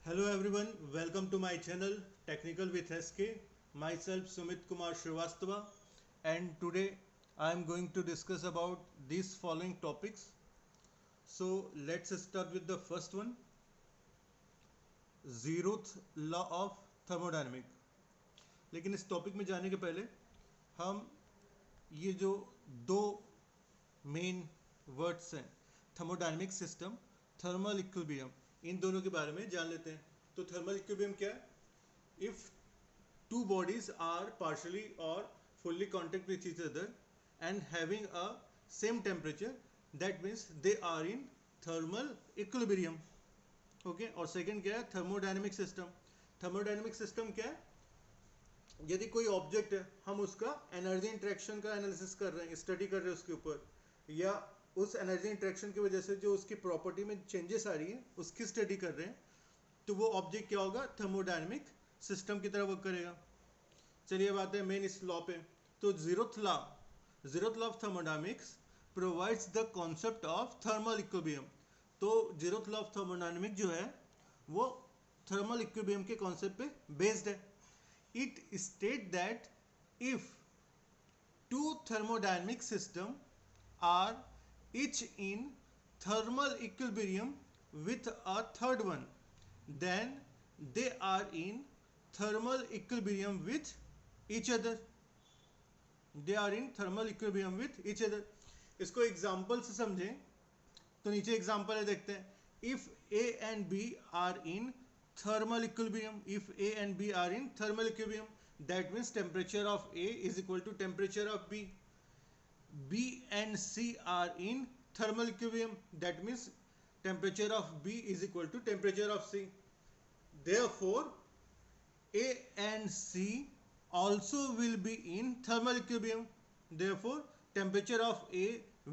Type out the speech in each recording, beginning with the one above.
Hello everyone, welcome to my channel Technical with SK. Myself Sumit Kumar Srivastava, and today I am going to discuss about these following topics. So let's start with the first one, zeroth law of thermodynamic. लेकिन इस topic में जाने के पहले हम ये जो दो मेन वर्ड्स हैं, थर्मोडायनेमिक सिस्टम, थर्मल इक्विलिब्रियम, इन दोनों के बारे में जान लेते हैं. तो थर्मल इक्विलिब्रियम क्या है? If two bodies are partially or fully contact with each other and having a same temperature, that means they are in thermal equilibrium. Okay. और सेकंड क्या है? Thermodynamic system. थर्मोडायनेमिक सिस्टम क्या है? यदि कोई object है, हम उसका एनर्जी इंट्रैक्शन का एनालिसिस कर रहे हैं, स्टडी कर रहे हैं उसके ऊपर, या उस एनर्जी इंट्रैक्शन की वजह से जो उसकी प्रॉपर्टी में चेंजेस आ रही है उसकी स्टडी कर रहे हैं, तो वो ऑब्जेक्ट क्या होगा? थर्मोडायनेमिक सिस्टम की तरह वर्क करेगा. चलिए बात है मेन इस लॉ पे. तो zeroth law of thermodynamics provides the concept of thermal equilibrium. तो जीरोथ लॉ ऑफ थर्मोडायनेमिक जो है वो थर्मल इक्विलिब्रियम के कॉन्सेप्ट पे बेस्ड है. It states that if two thermodynamic systems are each in thermal equilibrium with a third one, then they are in thermal equilibrium with each other. They are in thermal equilibrium with each other. इसको example से समझें तो नीचे example है, देखते हैं. If A and B are in thermal equilibrium, if A and B are in thermal equilibrium, that means temperature of A is equal to temperature of B. B and C are in thermal equilibrium, that means temperature of B is equal to temperature of C. Therefore A and C also will be in thermal equilibrium. Therefore temperature of A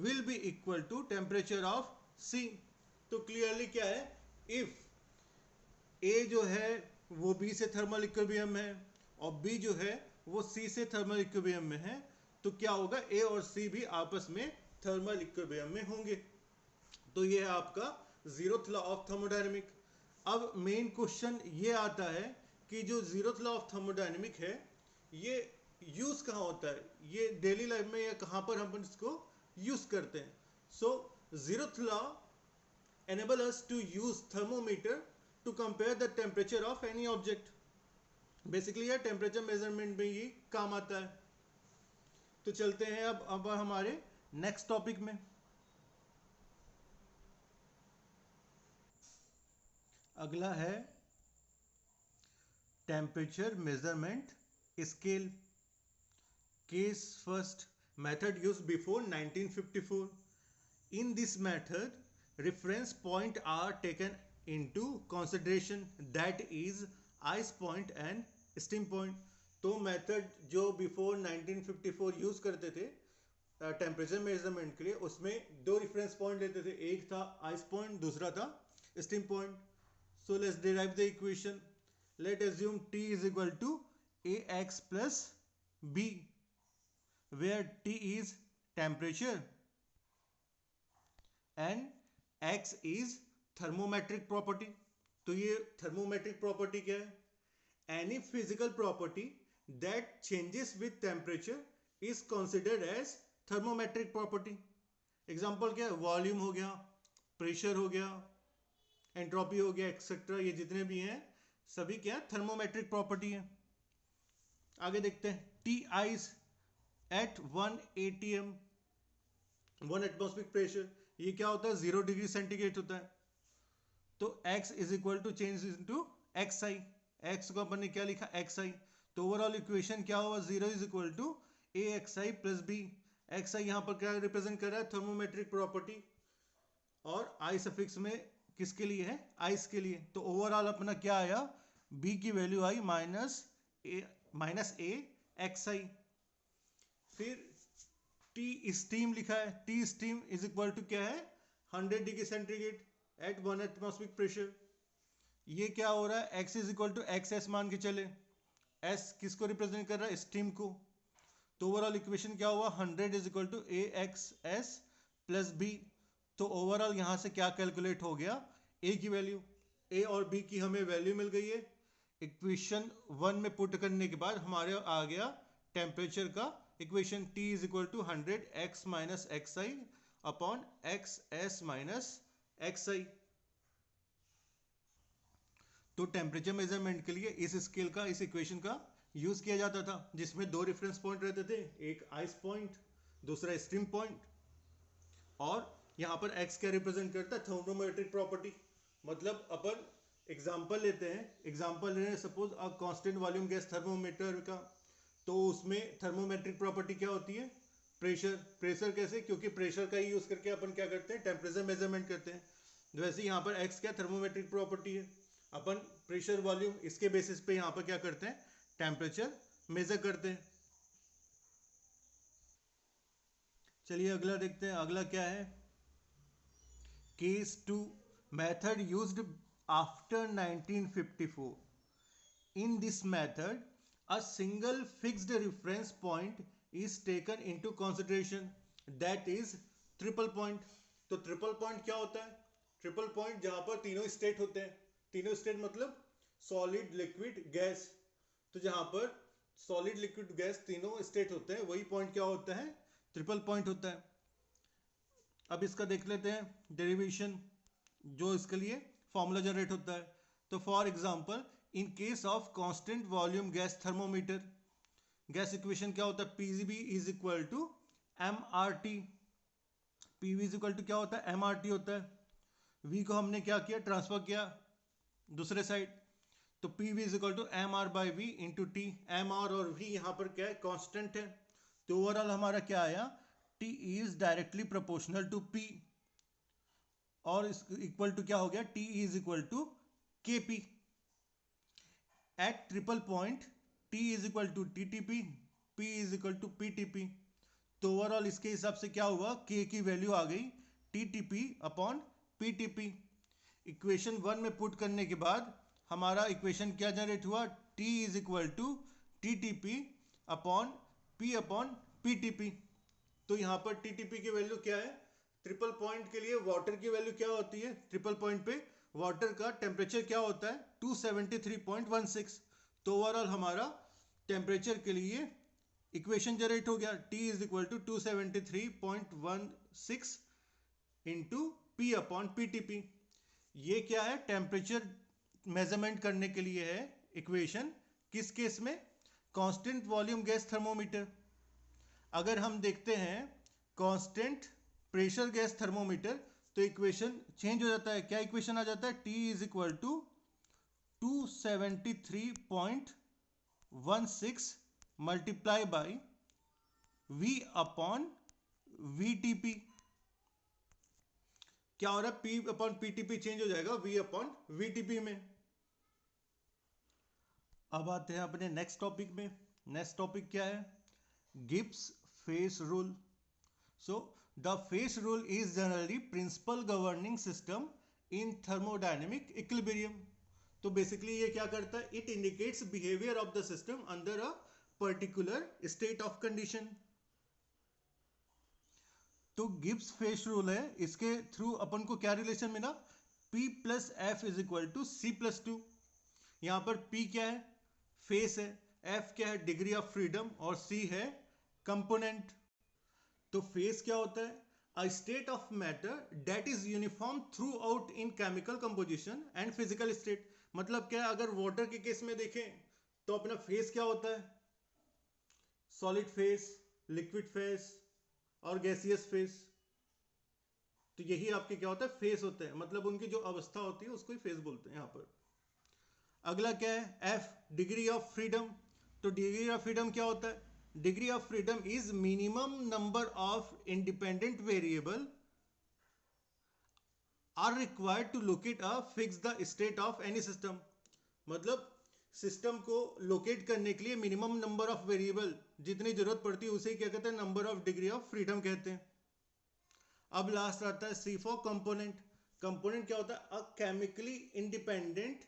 will be equal to temperature of C. तो clearly क्या है? If ए जो है वो B से thermal equilibrium में है और बी जो है वो सी से थर्मल इक्विलिब्रियम में है, तो क्या होगा? ए और सी भी आपस में थर्मल इक्विलिब्रियम में होंगे. तो ये है आपका जीरोथ लॉ ऑफ थर्मोडायनेमिक. अब मेन क्वेश्चन ये आता है कि जो जीरोथ लॉ ऑफ थर्मोडायनेमिक है ये यूज कहाँ होता है, ये डेली लाइफ में या कहाँ पर हम इसको यूज करते हैं. So zeroth law enable us to use thermometer to compare the temperature of any object. Basically यह टेम्परेचर मेजरमेंट में ही काम आता है. तो चलते हैं अब हमारे नेक्स्ट टॉपिक में. अगला है temperature measurement scale. Case first, method used before 1954. In this method reference point are taken into consideration, that is ice point and steam point. तो मेथड जो बिफोर 1954 यूज करते थे टेम्परेचर मेजरमेंट के लिए, उसमें दो रेफरेंस पॉइंट लेते थे. एक था आइस पॉइंट, दूसरा था steam point. So let's derive the equation. Let assume T is equal to AX plus B, where T is temperature and X is thermometric property. तो ये thermometric property क्या है? Any physical property that changes with temperature is considered as thermometric property. Example क्या है? Volume हो गया, pressure हो गया, एंट्रोपी हो गया, एक्सेट्रा. ये जितने भी हैं सभी क्या है? थर्मोमेट्रिक प्रॉपर्टी है. आगे देखते हैं. T ice at 1 atm, 1 atmospheric pressure, ये क्या होता है? 0 डिग्री सेंटीग्रेड होता है. तो x is equal to change into X I. x को अपन ने क्या लिखा? X I. तो ओवरऑल इक्वेशन क्या होगा? 0 is equal to A X I plus B. X I यहाँ पर क्या रिप्रेजेंट कर रहा है? Thermometric property. और आई सफिक्स में किसके लिए है? आइस के लिए. तो ओवरऑल अपना क्या आया? b की वैल्यू आई माइनस ए एक्स आई. फिर T स्टीम लिखा है. T steam is equal to क्या है? 100 degree centigrade at 1 atmospheric pressure. ये क्या हो रहा है? X is equal to X S मान के चले. S किसको रिप्रेजेंट कर रहा है? स्टीम को. तो ओवरऑल इक्वेशन क्या हुआ? 100 is equal to A X S plus B. तो ओवरऑल यहां से क्या कैलकुलेट हो गया? A की वैल्यू ए और बी की हमें वैल्यू मिल गई है। इक्वेशन 1 में पुट करने के बाद हमारे आ गया टेम्परेचर का equation, T is equal to 100 x minus X I upon X S minus X I. तो टेम्परेचर मेजरमेंट के लिए इस स्केल का, इस इक्वेशन का यूज किया जाता था, जिसमें दो रेफरेंस पॉइंट रहते थे, एक आइस पॉइंट, दूसरा स्ट्रीम पॉइंट। और यहाँ पर x क्या रिप्रेजेंट करता है? Thermometric property. मतलब अपन एग्जांपल लेते हैं, एग्जांपल ले रहे हैं suppose a constant volume gas thermometer का, तो उसमें थर्मोमेट्रिक प्रॉपर्टी क्या होती है? प्रेशर। प्रेशर कैसे? क्योंकि प्रेशर का ही यूज करके अपन क्या करते हैं? टेम्परेचर मेजरमेंट करते हैं। वैसे यहाँ पर x क्या थर्मोमेट्रिक प्रॉपर्टी है, अपन प्रेशर वॉल्यूम इसके बेसिस पे यहाँ पर क्या करते हैं? टेम्परेचर मेजर करते हैं। चलिए अगला देखते हैं, अगला क्या है? Case 2, method used after 1954. In this method, a single fixed reference point is taken into consideration, that is triple point. तो ट्रिपल पॉइंट क्या होता है? ट्रिपल पॉइंट जहां पर तीनों स्टेट होते हैं। तीनों स्टेट मतलब सॉलिड, लिक्विड, गैस। तो जहां पर सॉलिड, लिक्विड, गैस तीनों स्टेट होते हैं, वही पॉइंट क्या होता है? ट्रिपल पॉइंट होता है। अब इसका देख लेते हैं डेरिवेशन, जो इसके लिए फॉर्मूला जनरेट होता है। तो for example, in case of constant volume gas thermometer, gas equation क्या होता है? PV is equal to M R T. PV is equal to क्या होता है? एम आर टी होता है। वी को हमने क्या किया? ट्रांसफर किया दूसरे साइड। तो PV is equal to M R by V into T. M R और वी यहाँ पर क्या है? कांस्टेंट है। तो ओवरऑल हमारा क्या आया? T is directly proportional to P, और इक्वल टू क्या हो गया? T is equal to K P. At triple point T is equal to T T P, P is equal to P T P. तो overall इसके हिसाब से क्या हुआ? K की वैल्यू आ गई T T P upon P T P. Equation 1 में put करने के बाद हमारा इक्वेशन क्या जनरेट हुआ? T is equal to T T P upon P T P. तो यहाँ पर टी टी पी की वैल्यू क्या है? ट्रिपल पॉइंट के लिए वाटर की वैल्यू क्या होती है? ट्रिपल पॉइंट पे वाटर का टेम्परेचर क्या होता है? 273.16। तो ओवरऑल हमारा टेम्परेचर के लिए इक्वेशन जनरेट हो गया, T is equal to 273.16 into P upon P T P. ये क्या है? टेम्परेचर मेजरमेंट करने के लिए है इक्वेशन। किस केस में? Constant volume gas thermometer. अगर हम देखते हैं कांस्टेंट प्रेशर गैस थर्मोमीटर, तो इक्वेशन चेंज हो जाता है। क्या इक्वेशन आ जाता है? T is equal to 273.16 multiply by V upon V T P. क्या हो रहा है? P upon P T P change हो जाएगा V upon V T P में। अब आते हैं अपने नेक्स्ट टॉपिक में। नेक्स्ट टॉपिक क्या है? Gibbs phase rule. So the phase rule is generally principal governing system in thermodynamic equilibrium. तो बेसिकली ये क्या करता है? It indicates behavior of the system under a particular state of condition. तो Gibbs phase rule है, इसके through अपन को क्या रिलेशन मिला? P plus F is equal to C plus two. यहाँ पर P क्या है? फेस है। F क्या है? Degree of freedom. और C है कंपोनेंट। तो फेस क्या होता है? A state of matter that is uniform through out in chemical composition and physical state. मतलब क्या? अगर वाटर के केस में देखें तो अपना फेस क्या होता है? सॉलिड फेस, लिक्विड फेस और गैसियस फेस। तो यही आपके क्या होता है? फेस होते हैं। मतलब उनकी जो अवस्था होती है उसको ही फेस बोलते हैं यहाँ पर। अगला क्या है? F, degree of freedom. तो डिग्री ऑफ फ्रीडम क्या होता है? Degree of freedom is minimum number of independent variable are required to locate a fix the state of any system. मतलब सिस्टम को लोकेट करने के लिए मिनिमम नंबर ऑफ वेरिएबल जितनी जरूरत पड़ती है उसे क्या कहते हैं? Number of degree of freedom कहते हैं। अब लास्ट आता है सी फॉर कंपोनेंट। कंपोनेंट क्या होता है? अ chemically independent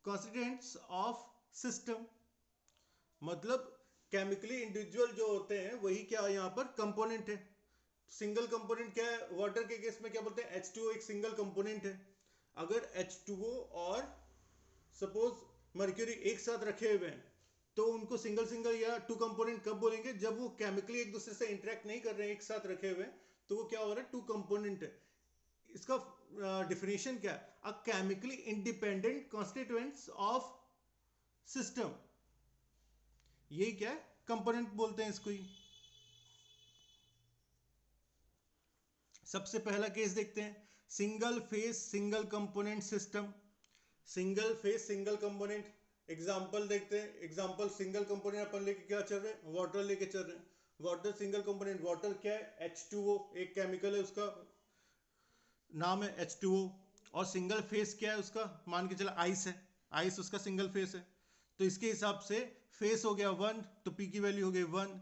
constituents of system. मतलब केमिकली इंडिविजुअल जो होते हैं वही क्या यहाँ पर? कंपोनेंट है। सिंगल कंपोनेंट क्या है? वाटर के केस में क्या बोलते हैं? H2O एक सिंगल कंपोनेंट है। अगर H2O और सपोज मर्क्यूरी एक साथ रखे हुए हैं तो उनको सिंगल सिंगल या टू कंपोनेंट कब बोलेंगे? जब वो केमिकली एक दूसरे से इंटरेक्ट नहीं कर रहे हैं, एक साथ रखे हुए हैं, तो वो क्या हो रहा है? टू कंपोनेंट है। इसका डिफिनेशन क्या है? अ chemically independent constituents of system. यही क्या है? कंपोनेंट बोलते हैं इसको ही। सबसे पहला केस देखते हैं, single phase single component system. Single phase single component example देखते हैं। एग्जांपल सिंगल कंपोनेंट अपन लेके क्या चल रहे हैं? वाटर लेके चल रहे हैं। वाटर सिंगल कंपोनेंट, वाटर क्या है? H2O, एक केमिकल है, उसका नाम है H2O। और सिंगल फेस क्या है उसका? मान के चला आइस है, आइस उसका सिंगल फेस है। तो इसके हिसाब से फेस हो गया 1, तो P की वैल्यू हो गई 1,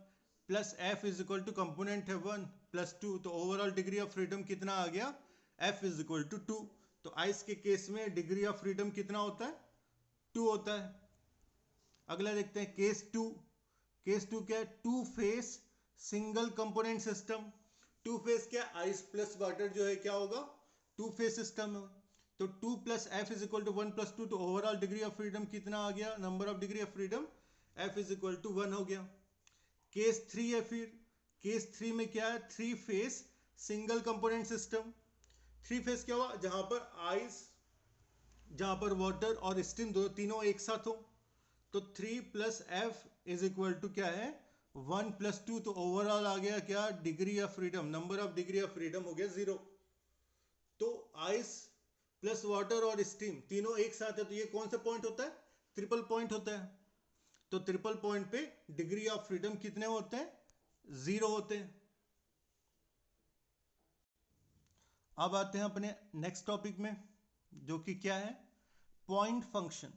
plus F is equal to component है 1 प्लस 2, तो ओवरऑल डिग्री ऑफ फ्रीडम कितना आ गया? F is equal to 2। तो आइस के केस में डिग्री ऑफ फ्रीडम कितना होता है? 2 होता है। अगला देखते हैं केस 2। केस 2 क्या है? Two phase single component system. Two phase क्या? आइस प्लस वाटर जो है क्या होगा? टू फेस सिस्टम है। तो 2 plus F is equal to 1 plus 2, तो ओवरऑल डिग्री ऑफ फ्रीडम कितना आ गया? Number of degree of freedom F is equal to 1 हो गया। केस 3 है फिर। केस 3 में क्या है? Three phase single component system. Three phase क्या हुआ? जहां पर आइस, जहां पर वाटर और स्टीम दो तीनों एक साथ हो। तो 3 plus F is equal to क्या है? 1 प्लस 2, तो ओवरऑल आ गया क्या? Degree of freedom, number of degree of freedom हो गया 0। तो आइस प्लस वाटर और स्टीम तीनों एक साथ है, तो ये कौन सा पॉइंट होता है? ट्रिपल पॉइंट होता है। तो ट्रिपल पॉइंट पे डिग्री ऑफ फ्रीडम कितने होते हैं? 0 होते हैं। अब आते हैं अपने नेक्स्ट टॉपिक में, जो कि क्या है? Point function.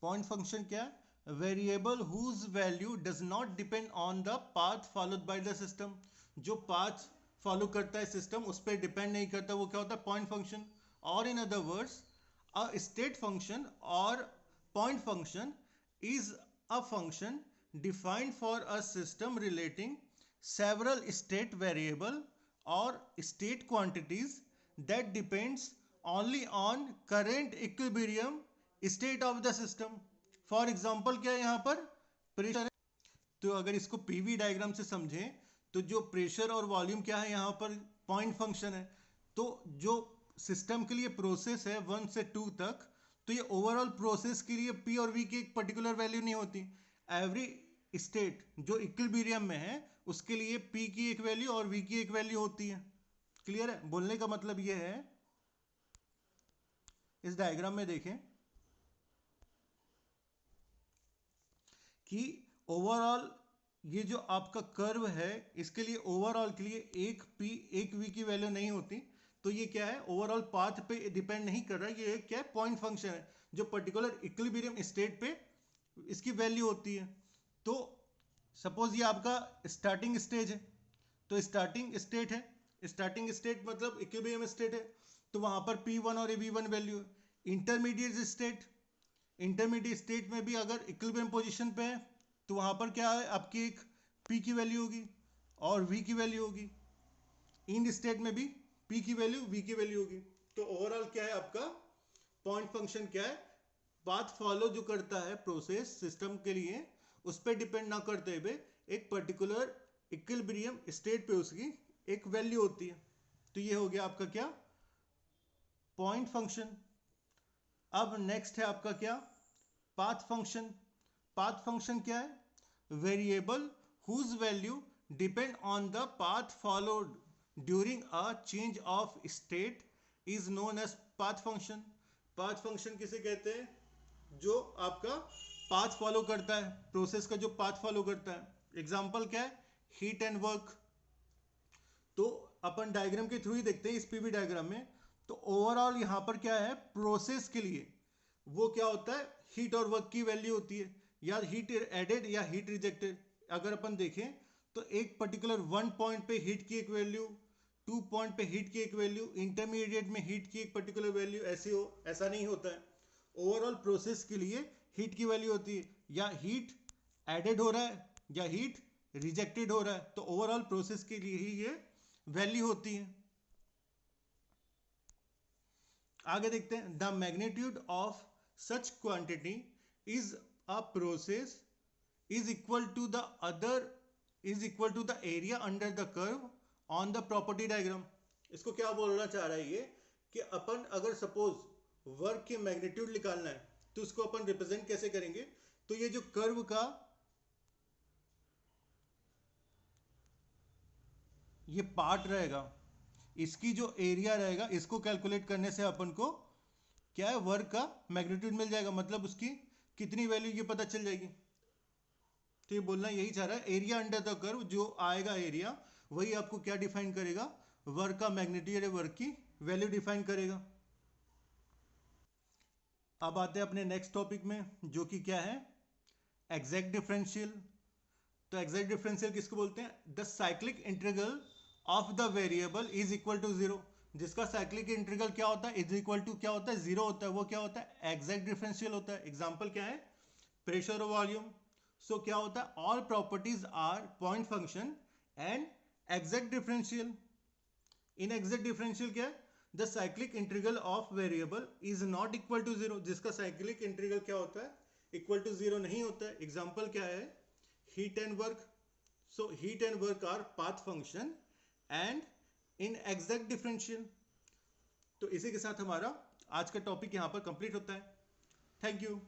पॉइंट फंक्शन क्या है? Variable whose value does not depend on the path followed by the system. जो पाथ फॉलो करता है सिस्टम उस पर डिपेंड नहीं करता, वो क्या होता है? Point function. और in other words, a state function और point function is a function defined for a system relating several state variable or state quantities that depends only on current equilibrium state of the system. For example क्या है यहाँ पर? Pressure है। तो अगर इसको PV diagram से समझें तो जो प्रेशर और वॉल्यूम क्या है यहाँ पर? पॉइंट फंक्शन है। तो जो सिस्टम के लिए प्रोसेस है 1 से 2 तक, तो ये ओवरऑल प्रोसेस के लिए P और V की एक पर्टिकुलर वैल्यू नहीं होती। एवरी स्टेट जो इक्विलिब्रियम में है उसके लिए P की एक वैल्यू और V की एक वैल्यू होती है। क्लियर है? बोलने का मतलब ये है, इस डायग्राम में देखें कि ओवरऑल ये जो आपका कर्व है इसके लिए ओवरऑल के लिए एक P एक V की वैल्यू नहीं होती। तो ये क्या है? ओवरऑल पाथ पे डिपेंड नहीं कर रहा है, ये क्या है? पॉइंट फंक्शन है जो पर्टिकुलर इक्विलिब्रियम स्टेट पे इसकी वैल्यू होती है। तो सपोज ये आपका स्टार्टिंग स्टेज है, तो स्टार्टिंग स्टेट है, स्टार्टिंग स्टेट मतलब इक्विलिब्रियम स्टेट है, तो वहां पर P1 और V1 वैल्यू है। इंटरमीडिएट स्टेट, इंटरमीडिएट स्टेट में भी अगर इक्विलिब्रियम पोजीशन पे है तो वहां पर क्या है? आपकी एक P की वैल्यू होगी और V की वैल्यू होगी। इन स्टेट में भी P की वैल्यू V की वैल्यू होगी। तो ओवरऑल क्या है आपका? पॉइंट फंक्शन क्या है? पाथ फॉलो जो करता है प्रोसेस सिस्टम के लिए उस पर डिपेंड ना करते हुए एक पर्टिकुलर इक्विलिब्रियम स्टेट पे उसकी एक वैल्यू होती है। तो ये हो गया आपका क्या? Point function. अब नेक्स्ट है आपका क्या? Path function. पाथ फंक्शन क्या है? Variable whose value depend on the path followed during a change of state is known as path function. Path function किसे कहते हैं? जो आपका पाथ फॉलो करता है, प्रोसेस का जो पाथ फॉलो करता है। एग्जांपल क्या है? Heat and work. तो अपन डायग्राम के थ्रू ही देखते हैं इस पीवी डायग्राम में। तो ओवरऑल यहां पर क्या है? प्रोसेस के लिए वो क्या होता है? हीट और वर्क की वैल्यू होती है, या हीट एडेड या हीट रिजेक्टेड। अगर अपन देखें तो एक पर्टिकुलर 1 पॉइंट पे हीट की एक वैल्यू, 2 पॉइंट पे हीट की एक वैल्यू, इंटरमीडिएट में हीट की एक पर्टिकुलर वैल्यू, ऐसे हो, ऐसा नहीं होता है। ओवरऑल प्रोसेस के लिए हीट की वैल्यू होती है, या हीट एडेड हो रहा है या हीट रिजेक्टेड हो रहा है, तो ओवरऑल प्रोसेस के लिए ही ये वैल्यू होती है। आगे देखते हैं, the magnitude of such quantity is a process is equal to the other is equal to the area under the curve on the property diagram. इसको क्या बोलना चाह रहा है ये, कि अपन अगर सपोज वर्क की मैग्नीट्यूड निकालना है तो उसको अपन रिप्रेजेंट कैसे करेंगे, तो ये जो कर्व का ये पार्ट रहेगा, इसकी जो एरिया रहेगा, इसको कैलकुलेट करने से अपन को क्या है, वर्क का मैग्नीट्यूड मिल जाएगा, मतलब उसकी कितनी वैल्यू ये पता चल जाएगी। तो ये बोलना यही चाह रहा है, एरिया अंडर द कर्व जो आएगा एरिया, वही आपको क्या डिफाइन करेगा, वर्क का मैग्नीट्यूड या वर्क की वैल्यू डिफाइन करेगा। अब आते हैं अपने नेक्स्ट टॉपिक में, जो कि क्या है, एग्जैक्ट डिफरेंशियल। तो एग्जैक्ट डिफरेंशियल किसको बोलते हैं, the cyclic integral of the variable is equal to zero. जिसका साइक्लिक इंटीग्रल क्या होता है, इज इक्वल टू क्या होता है, जीरो होता है, वो क्या होता है, एग्जैक्ट डिफरेंशियल होता है। एग्जांपल क्या है, प्रेशर और वॉल्यूम। सो क्या होता है, all properties are point function and exact differential. Inexact differential क्या है, the cyclic integral of variable is not equal to zero. जिसका साइक्लिक इंटीग्रल क्या होता है, इक्वल टू जीरो नहीं होता है। एग्जांपल क्या है, heat and work. So heat and work our path function and in exact differential. तो इसी के साथ हमारा आज का टॉपिक यहां पर कंप्लीट होता है। Thank you.